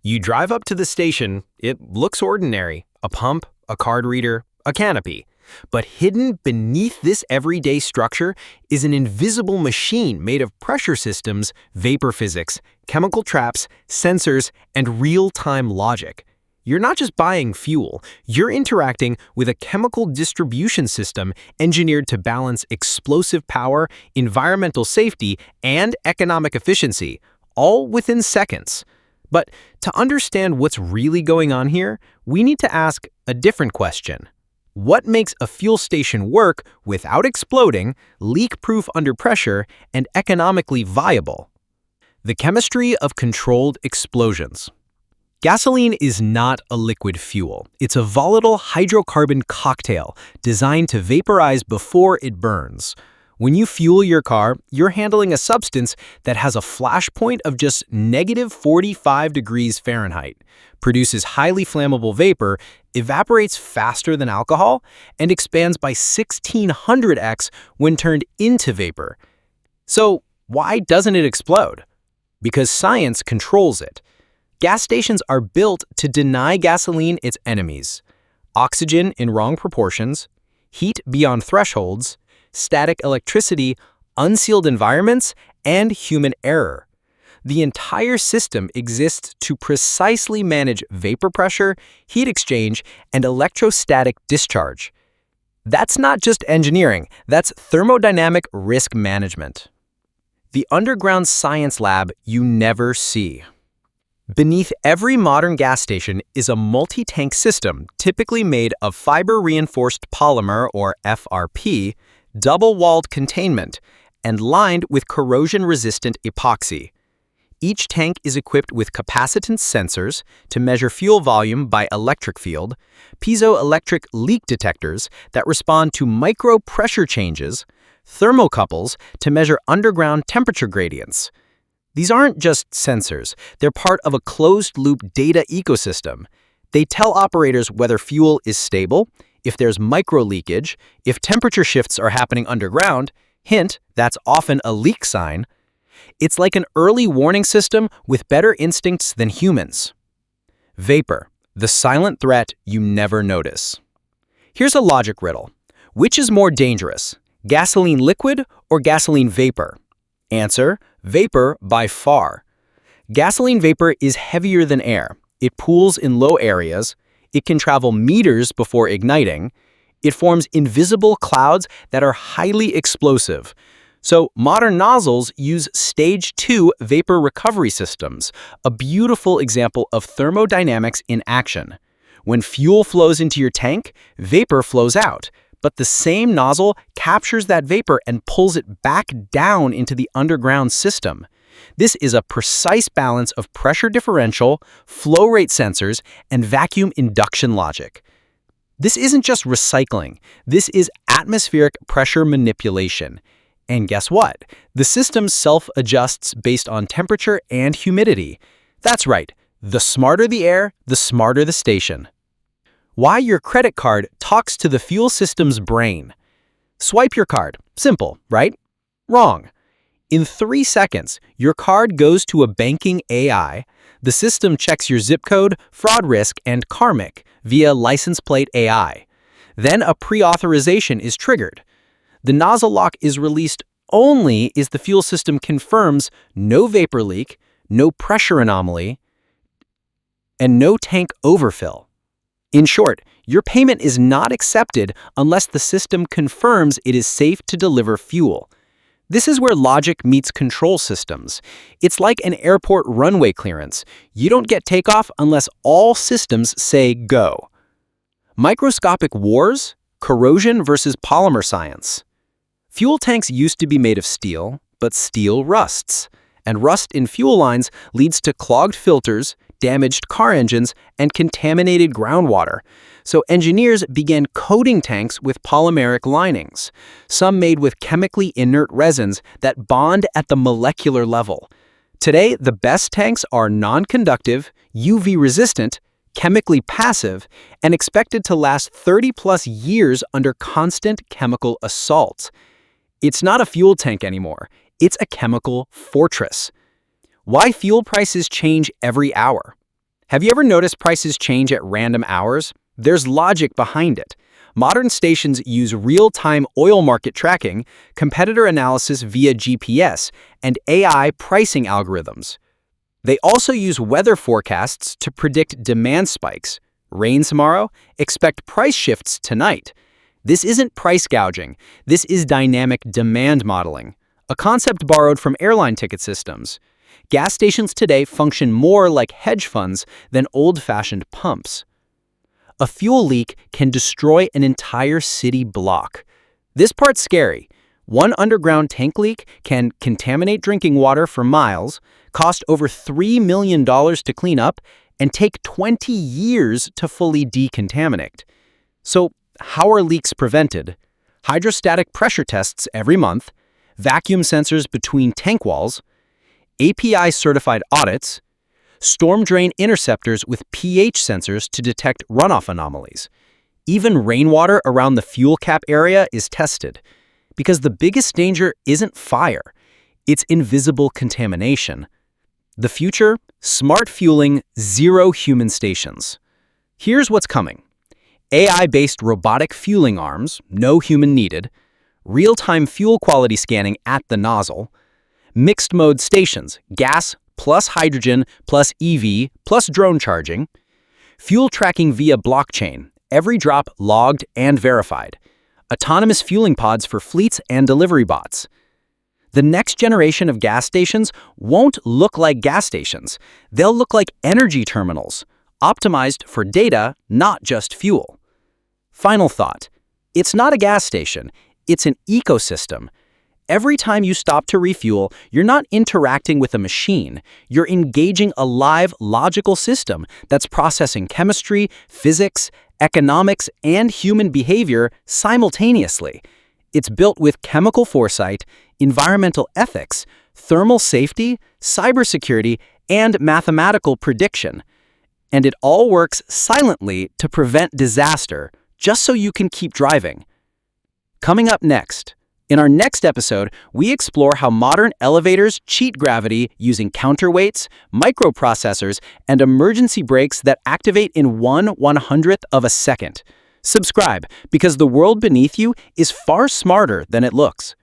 You drive up to the station, it looks ordinary, a pump, a card reader, a canopy. But hidden beneath this everyday structure is an invisible machine made of pressure systems, vapor physics, chemical traps, sensors, and real-time logic. You're not just buying fuel, you're interacting with a chemical distribution system engineered to balance explosive power, environmental safety, and economic efficiency, all within seconds. But to understand what's really going on here, we need to ask a different question. What makes a fuel station work without exploding, leak-proof under pressure, and economically viable? The chemistry of controlled explosions. Gasoline is not a liquid fuel. It's a volatile hydrocarbon cocktail designed to vaporize before it burns. When you fuel your car, you're handling a substance that has a flash point of just -45 degrees Fahrenheit, produces highly flammable vapor, evaporates faster than alcohol, and expands by 1600x when turned into vapor. So why doesn't it explode? Because science controls it. Gas stations are built to deny gasoline its enemies: oxygen in wrong proportions, heat beyond thresholds, static electricity, unsealed environments, and human error. The entire system exists to precisely manage vapor pressure, heat exchange, and electrostatic discharge. That's not just engineering, that's thermodynamic risk management. The underground science lab you never see. Beneath every modern gas station is a multi-tank system typically made of fiber-reinforced polymer, or FRP, double-walled containment, and lined with corrosion-resistant epoxy. Each tank is equipped with capacitance sensors to measure fuel volume by electric field, piezoelectric leak detectors that respond to micro-pressure changes, thermocouples to measure underground temperature gradients. These aren't just sensors, they're part of a closed-loop data ecosystem. They tell operators whether fuel is stable, if there's micro-leakage, if temperature shifts are happening underground. Hint, that's often a leak sign. It's like an early warning system with better instincts than humans. Vapor, the silent threat you never notice. Here's a logic riddle. Which is more dangerous, gasoline liquid or gasoline vapor? Answer: vapor by far. Gasoline vapor is heavier than air. It pools in low areas. It can travel meters before igniting. It forms invisible clouds that are highly explosive. So modern nozzles use Stage 2 vapor recovery systems, a beautiful example of thermodynamics in action. When fuel flows into your tank, vapor flows out, but the same nozzle captures that vapor and pulls it back down into the underground system. This is a precise balance of pressure differential, flow rate sensors, and vacuum induction logic. This isn't just recycling. This is atmospheric pressure manipulation. And guess what? The system self-adjusts based on temperature and humidity. That's right. The smarter the air, the smarter the station. Why your credit card talks to the fuel system's brain. Swipe your card. Simple, right? Wrong. In 3 seconds, your card goes to a banking AI. The system checks your zip code, fraud risk, and karmic via license plate AI. Then a pre-authorization is triggered. The nozzle lock is released only as the fuel system confirms no vapor leak, no pressure anomaly, and no tank overfill. In short, your payment is not accepted unless the system confirms it is safe to deliver fuel. This is where logic meets control systems. It's like an airport runway clearance. You don't get takeoff unless all systems say go. Microscopic wars, corrosion versus polymer science. Fuel tanks used to be made of steel, but steel rusts. And rust in fuel lines leads to clogged filters, damaged car engines, and contaminated groundwater. So engineers began coating tanks with polymeric linings, some made with chemically inert resins that bond at the molecular level. Today, the best tanks are non-conductive, UV-resistant, chemically passive, and expected to last 30+ years under constant chemical assault. It's not a fuel tank anymore. It's a chemical fortress. Why fuel prices change every hour. Have you ever noticed prices change at random hours? There's logic behind it. Modern stations use real-time oil market tracking, competitor analysis via GPS, and AI pricing algorithms. They also use weather forecasts to predict demand spikes. Rain tomorrow? Expect price shifts tonight. This isn't price gouging. This is dynamic demand modeling, a concept borrowed from airline ticket systems. Gas stations today function more like hedge funds than old-fashioned pumps. A fuel leak can destroy an entire city block. This part's scary. One underground tank leak can contaminate drinking water for miles, cost over $3 million to clean up, and take 20 years to fully decontaminate. So, how are leaks prevented? Hydrostatic pressure tests every month, vacuum sensors between tank walls, API-certified audits, storm drain interceptors with pH sensors to detect runoff anomalies. Even rainwater around the fuel cap area is tested, because the biggest danger isn't fire, it's invisible contamination. The future? Smart fueling, zero human stations. Here's what's coming. AI-based robotic fueling arms, no human needed, real-time fuel quality scanning at the nozzle, mixed-mode stations, gas plus hydrogen plus EV plus drone charging, fuel tracking via blockchain, every drop logged and verified, autonomous fueling pods for fleets and delivery bots. The next generation of gas stations won't look like gas stations. They'll look like energy terminals, optimized for data, not just fuel. Final thought. It's not a gas station. It's an ecosystem. Every time you stop to refuel, you're not interacting with a machine. You're engaging a live, logical system that's processing chemistry, physics, economics, and human behavior simultaneously. It's built with chemical foresight, environmental ethics, thermal safety, cybersecurity, and mathematical prediction. And it all works silently to prevent disaster, just so you can keep driving. Coming up next. In our next episode, we explore how modern elevators cheat gravity using counterweights, microprocessors, and emergency brakes that activate in 1/100th of a second. Subscribe, because the world beneath you is far smarter than it looks.